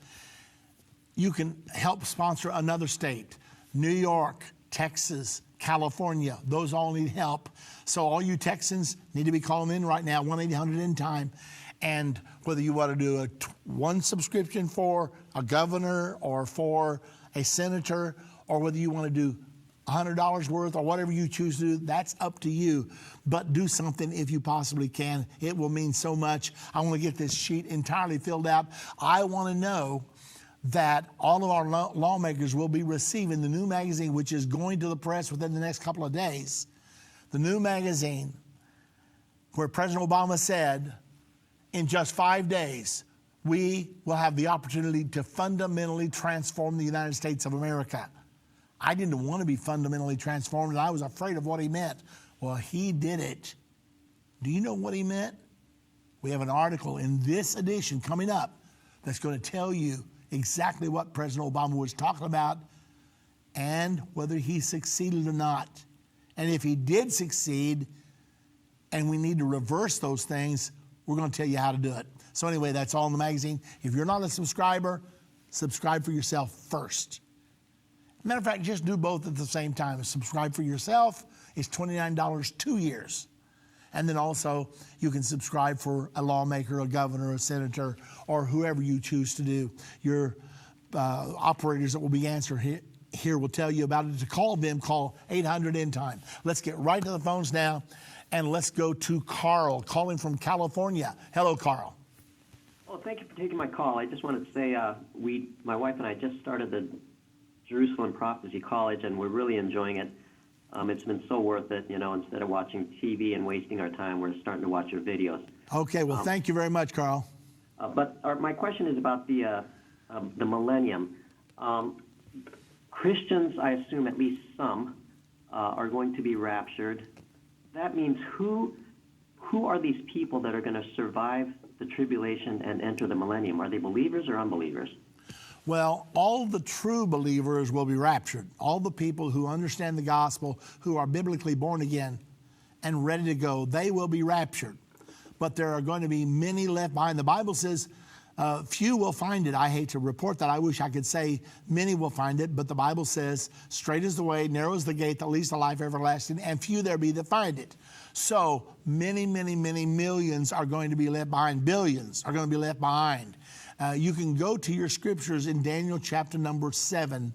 you can help sponsor another state. New York, Texas, California, those all need help. So all you Texans need to be calling in right now, 1-800-END-TIME. And whether you want to do one subscription for a governor or for a senator, or whether you want to do $100 worth or whatever you choose to do, that's up to you. But do something if you possibly can. It will mean so much. I want to get this sheet entirely filled out. I want to know that all of our lawmakers will be receiving the new magazine, which is going to the press within the next couple of days. The new magazine where President Obama said, in just 5 days, we will have the opportunity to fundamentally transform the United States of America. I didn't want to be fundamentally transformed, and I was afraid of what he meant. Well, he did it. Do you know what he meant? We have an article in this edition coming up that's going to tell you exactly what President Obama was talking about and whether he succeeded or not. And if he did succeed and we need to reverse those things, we're going to tell you how to do it. So anyway, that's all in the magazine. If you're not a subscriber, subscribe for yourself first. Matter of fact, just do both at the same time. Subscribe for yourself is $29 2 years. And then also you can subscribe for a lawmaker, a governor, a senator, or whoever you choose to do. Your operators that will be answering here will tell you about it. To call them, call 800-END-TIME. Let's get right to the phones now, and let's go to Carl, calling from California. Hello, Carl. Well, thank you for taking my call. I just wanted to say my wife and I just started the Jerusalem Prophecy College, and we're really enjoying it. It's been so worth it, instead of watching TV and wasting our time, we're starting to watch your videos. Okay, well, thank you very much, Carl. But my question is about the Millennium. Christians, I assume at least some, are going to be raptured. That means who are these people that are going to survive the tribulation and enter the Millennium? Are they believers or unbelievers? Well, all the true believers will be raptured. All the people who understand the gospel, who are biblically born again and ready to go, they will be raptured. But there are going to be many left behind. The Bible says few will find it. I hate to report that. I wish I could say many will find it, but the Bible says straight is the way, narrow is the gate that leads to life everlasting, and few there be that find it. So many, many, many millions are going to be left behind. Billions are going to be left behind. You can go to your scriptures in Daniel chapter number 7,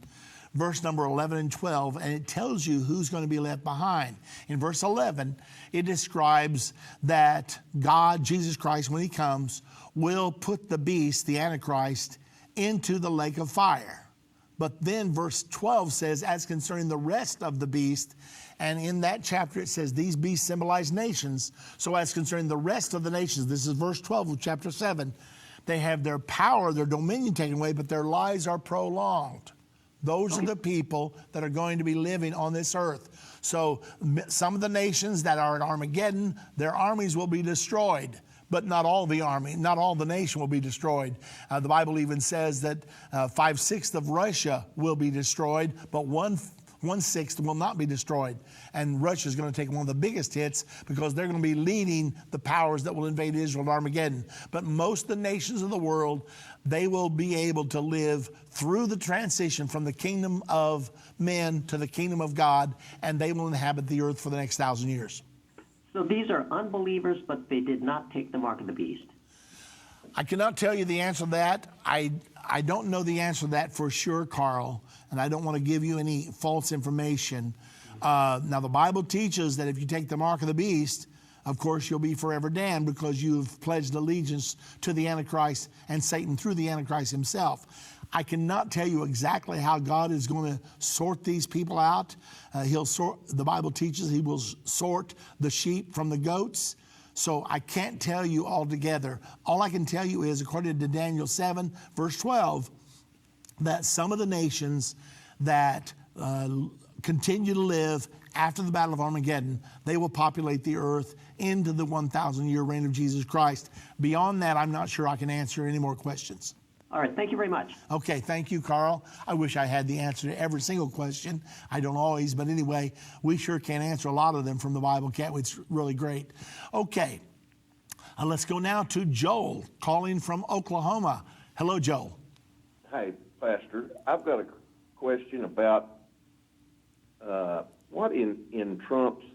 verse number 11 and 12, and it tells you who's going to be left behind. In verse 11, it describes that God, Jesus Christ, when he comes, will put the beast, the Antichrist, into the lake of fire. But then verse 12 says, as concerning the rest of the beast, and in that chapter it says these beasts symbolize nations. So as concerning the rest of the nations, this is verse 12 of chapter 7, they have their power, their dominion taken away, but their lives are prolonged. Those are the people that are going to be living on this earth. So some of the nations that are at Armageddon, their armies will be destroyed, but not all the army, not all the nation will be destroyed. The Bible even says that 5/6 of Russia will be destroyed, but 1/6 will not be destroyed. And Russia is going to take one of the biggest hits because they're going to be leading the powers that will invade Israel at Armageddon. But most of the nations of the world, they will be able to live through the transition from the kingdom of men to the kingdom of God, and they will inhabit the earth for the next 1,000 years. So these are unbelievers, but they did not take the mark of the beast. I cannot tell you the answer to that. I don't know the answer to that for sure, Carl, and I don't want to give you any false information. Now, the Bible teaches that if you take the mark of the beast, of course, you'll be forever damned because you've pledged allegiance to the Antichrist and Satan through the Antichrist himself. I cannot tell you exactly how God is going to sort these people out. The Bible teaches he will sort the sheep from the goats. So I can't tell you altogether. All I can tell you is, according to Daniel 7, verse 12, that some of the nations that continue to live after the Battle of Armageddon, they will populate the earth into the 1,000-year reign of Jesus Christ. Beyond that, I'm not sure I can answer any more questions. All right, thank you very much. Okay, thank you, Carl. I wish I had the answer to every single question. I don't always, but anyway, we sure can answer a lot of them from the Bible, can't we? It's really great. Okay, let's go now to Joel, calling from Oklahoma. Hello, Joel. Hey, Pastor. I've got a question about what in Trump's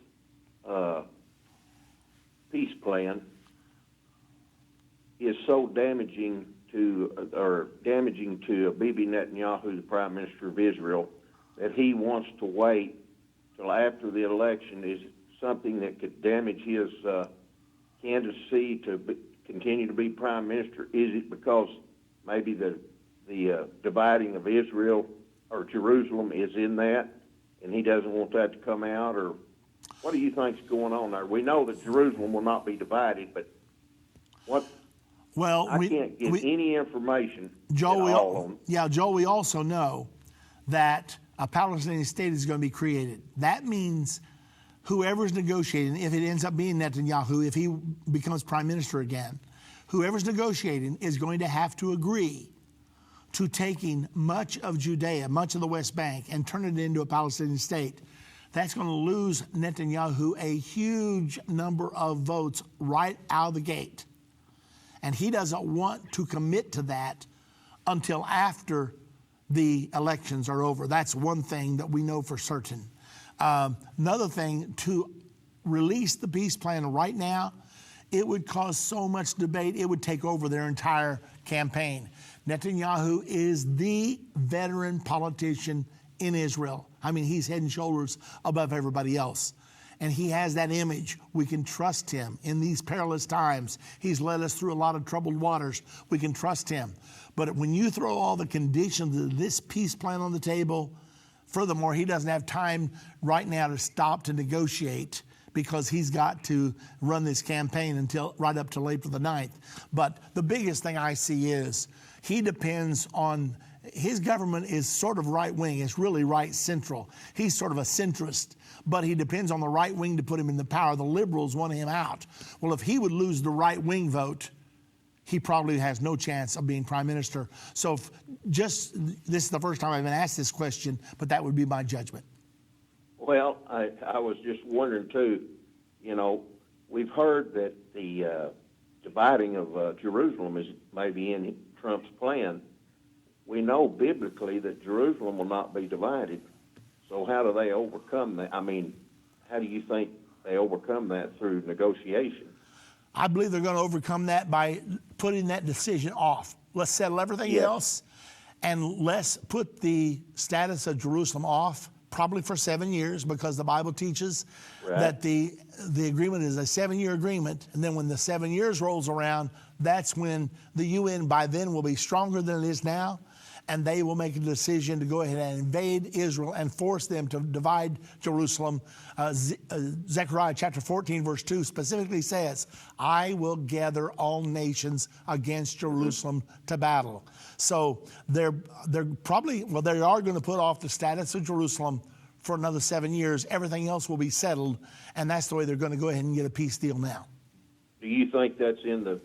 peace plan is so damaging to Bibi Netanyahu, the Prime Minister of Israel, that he wants to wait till after the election. Is something that could damage his candidacy to continue to be Prime Minister? Is it because maybe the dividing of Israel or Jerusalem is in that, and he doesn't want that to come out? Or what do you think's going on there? We know that Jerusalem will not be divided, but what? Well, I can't get any information Joel, at all on. Yeah, Joel, we also know that a Palestinian state is going to be created. That means whoever's negotiating, if it ends up being Netanyahu, if he becomes prime minister again, whoever's negotiating is going to have to agree to taking much of Judea, much of the West Bank, and turn it into a Palestinian state. That's going to lose Netanyahu a huge number of votes right out of the gate. And he doesn't want to commit to that until after the elections are over. That's one thing that we know for certain. Another thing, to release the peace plan right now, it would cause so much debate, it would take over their entire campaign. Netanyahu is the veteran politician in Israel. I mean, he's head and shoulders above everybody else. And he has that image. We can trust him in these perilous times. He's led us through a lot of troubled waters. We can trust him. But when you throw all the conditions of this peace plan on the table, furthermore, he doesn't have time right now to stop to negotiate because he's got to run this campaign until right up till April the 9th. But the biggest thing I see is he depends on, his government is sort of right wing. It's really right central. He's sort of a centrist, but he depends on the right wing to put him in the power. The liberals want him out. Well, if he would lose the right wing vote, he probably has no chance of being prime minister. So this is the first time I've been asked this question, but that would be my judgment. Well, I was just wondering too, we've heard that the dividing of Jerusalem is maybe in Trump's plan. We know biblically that Jerusalem will not be divided. So how do they overcome that? I mean, how do you think they overcome that through negotiation? I believe they're going to overcome that by putting that decision off. Let's settle everything else, and let's put the status of Jerusalem off, probably for 7 years, because the Bible teaches that the agreement is a 7-year agreement, and then when the 7 years rolls around, that's when the UN by then will be stronger than it is now, and they will make a decision to go ahead and invade Israel and force them to divide Jerusalem. Zechariah chapter 14, verse 2 specifically says, I will gather all nations against Jerusalem to battle. So they're probably, well, they are going to put off the status of Jerusalem for another 7 years. Everything else will be settled, and that's the way they're going to go ahead and get a peace deal now. Do you think that's in the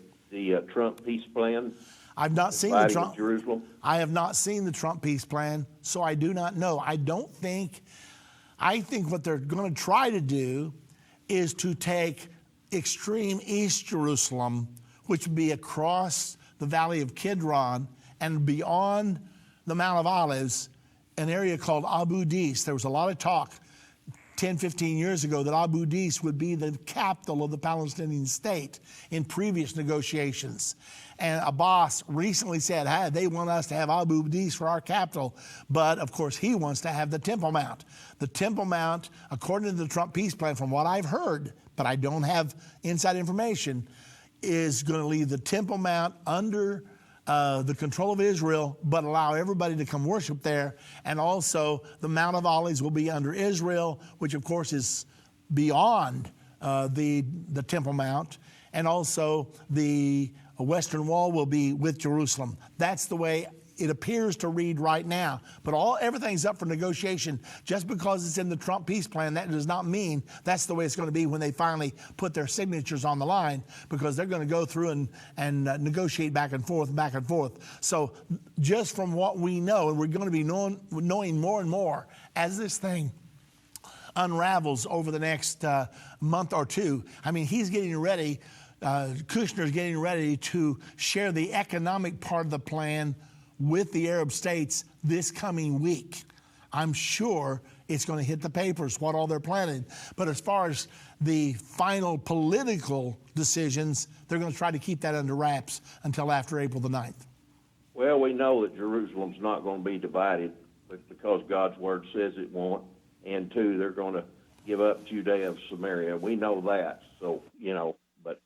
Trump peace plan? I've not seen the Trump. Jerusalem? I have not seen the Trump peace plan, so I do not know. I think what they're going to try to do is to take extreme East Jerusalem, which would be across the valley of Kidron and beyond the Mount of Olives, an area called Abu Dis. There was a lot of talk 10, 15 years ago that Abu Dis would be the capital of the Palestinian state in previous negotiations. And Abbas recently said, hey, they want us to have Abu Dis for our capital. But, of course, he wants to have the Temple Mount. The Temple Mount, according to the Trump peace plan, from what I've heard, but I don't have inside information, is going to leave the Temple Mount under the control of Israel, but allow everybody to come worship there. And also, the Mount of Olives will be under Israel, which, of course, is beyond the Temple Mount. And also, the Western Wall will be with Jerusalem. That's the way it appears to read right now. But everything's up for negotiation. Just because it's in the Trump peace plan, that does not mean that's the way it's going to be when they finally put their signatures on the line, because they're going to go through and negotiate back and forth. So just from what we know, and we're going to be knowing more and more as this thing unravels over the next month or two. I mean, he's getting ready, Kushner's getting ready to share the economic part of the plan with the Arab states this coming week. I'm sure it's going to hit the papers, what all they're planning. But as far as the final political decisions, they're going to try to keep that under wraps until after April the 9th. Well, we know that Jerusalem's not going to be divided because God's word says it won't. And two, they're going to give up Judea and Samaria. We know that. So, but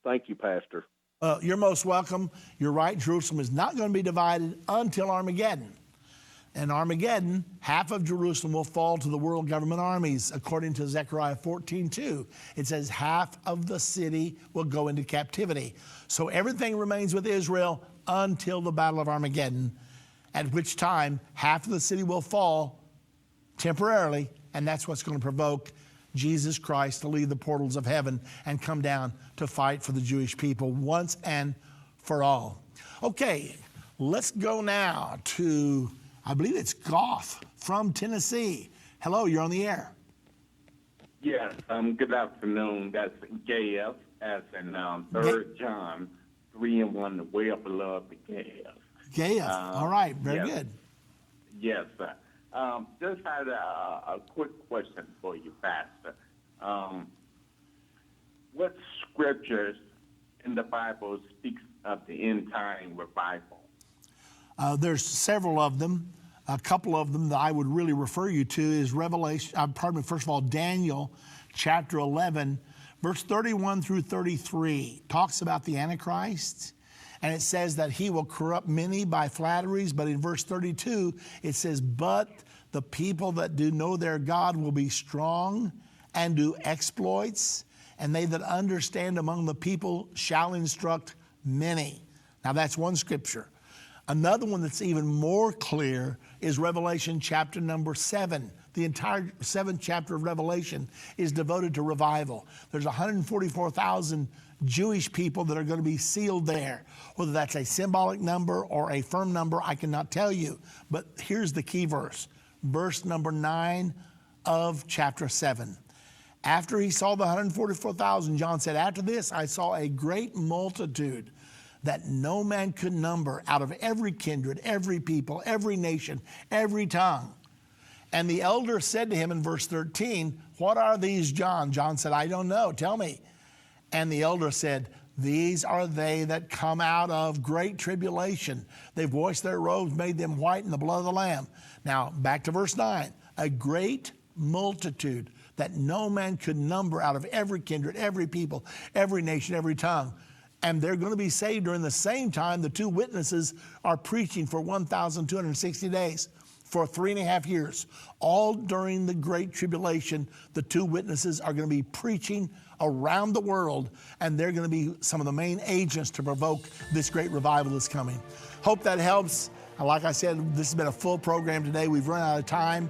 thank you, Pastor. You're most welcome. You're right. Jerusalem is not going to be divided until Armageddon. And Armageddon, half of Jerusalem will fall to the world government armies, according to Zechariah 14:2. It says half of the city will go into captivity. So everything remains with Israel until the Battle of Armageddon, at which time half of the city will fall temporarily, and that's what's going to provoke Jesus Christ to leave the portals of heaven and come down to fight for the Jewish people once and for all. Okay, let's go now to, I believe it's Goff from Tennessee. Hello, you're on the air. Yes, good afternoon. That's JF, as in 3rd John 3:1, way up above the gas. JF, all right, very good. Yes, sir. Just had a quick question for you, Pastor. What scriptures in the Bible speaks of the end time revival? There's several of them. A couple of them that I would really refer you to is first of all, Daniel chapter 11, verse 31 through 33, talks about the Antichrist. And it says that he will corrupt many by flatteries. But in verse 32, it says, but the people that do know their God will be strong and do exploits. And they that understand among the people shall instruct many. Now that's one scripture. Another one that's even more clear is Revelation chapter number 7. The entire 7th chapter of Revelation is devoted to revival. There's 144,000 Jewish people that are going to be sealed there. Whether that's a symbolic number or a firm number, I cannot tell you. But here's the key verse. Verse number 9 of chapter 7. After he saw the 144,000, John said, after this I saw a great multitude that no man could number, out of every kindred, every people, every nation, every tongue. And the elder said to him in verse 13, what are these, John? John said, I don't know. Tell me. And the elder said, these are they that come out of great tribulation. They've washed their robes, made them white in the blood of the Lamb. Now, back to verse 9. A great multitude that no man could number, out of every kindred, every people, every nation, every tongue. And they're going to be saved during the same time the two witnesses are preaching for 1,260 days, for 3.5 years. All during the Great Tribulation, the two witnesses are going to be preaching around the world, and they're going to be some of the main agents to provoke this great revival that's coming. Hope that helps. Like I said, this has been a full program today. We've run out of time.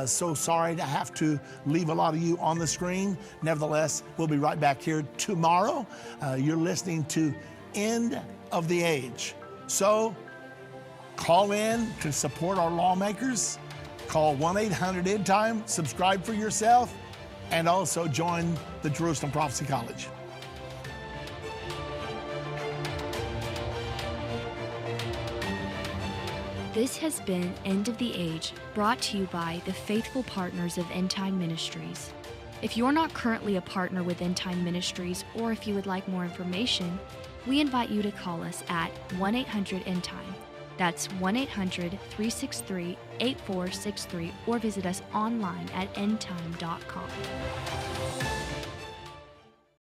So sorry to have to leave a lot of you on the screen. Nevertheless, we'll be right back here tomorrow. You're listening to End of the Age. So call in to support our lawmakers. Call 1-800-ENDTIME, subscribe for yourself, and also join the Jerusalem Prophecy College. This has been End of the Age, brought to you by the faithful partners of Endtime Ministries. If you're not currently a partner with Endtime Ministries, or if you would like more information, we invite you to call us at 1-800-ENDTIME. That's 1-800-363-8463, or visit us online at endtime.com.